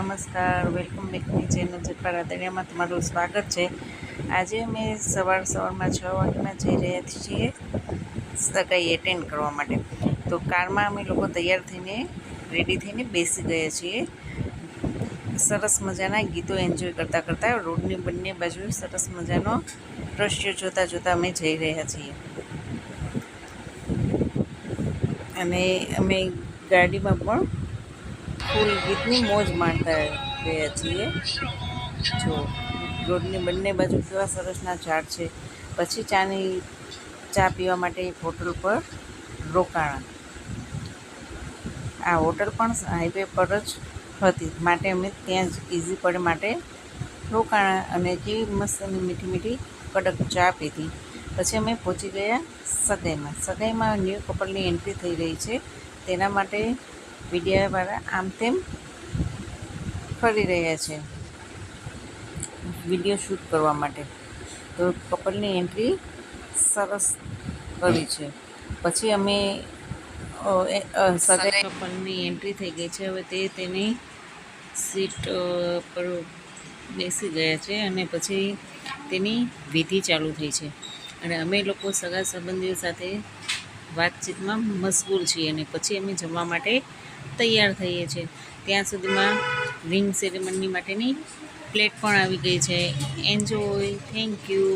નમસ્કાર, welcome back my channel જટપા રાદડિયામાં તમારું સ્વાગત છે। આજે અમે સવારમાં 6 વાગ્યાના જઈ રહ્યા છીએ સગાઈ એટેન્ડ કરવા માટે। તો કારમાં અમે લોકો તૈયાર થઈને રેડી થઈને બેસી ગયા છીએ। સરસ મજાના ગીતો એન્જોય કરતાં કરતાં રોડની બંને બાજુ સરસ મજાનો દૃશ્ય જોતાં જોતાં અમે જઈ રહ્યા છીએ। અને અમે ગાડીમાં પણ ફૂલ ગીતની મોજ માણતા રહ્યા છીએ। જો રોડની બંને બાજુ કેવા સરસના ઝાડ છે। પછી ચા પીવા માટે એક હોટલ પર રોકાણા। આ હોટલ પણ હાઈવે પર જ હતી માટે અમે ત્યાં જ ઇઝી પડે માટે રોકાણા અને કેવી મસ્ત અને મીઠી મીઠી કડક ચા પીધી। પછી અમે પહોંચી ગયા સગાઈમાં ન્યૂ કપલની એન્ટ્રી થઈ રહી છે, તેના માટે મીડિયાવાળા આમ તેમ ફરી રહ્યા છે વિડીયો શૂટ કરવા માટે। તો કપલની એન્ટ્રી સરસ કરી છે। પછી અમે સગાઈ કપલની એન્ટ્રી થઈ ગઈ છે। હવે તેની સીટ પર બેસી ગયા છે અને પછી તેની વિધિ ચાલુ થઈ છે અને અમે લોકો સગા સંબંધીઓ સાથે વાતચીતમાં મશગુલ છીએ અને પછી અમે જમવા માટે તૈયાર થઈએ છીએ। ત્યાં સુધીમાં રિંગ સેરેમની માટેની પ્લેટ પણ આવી ગઈ છે। Enjoy, thank you.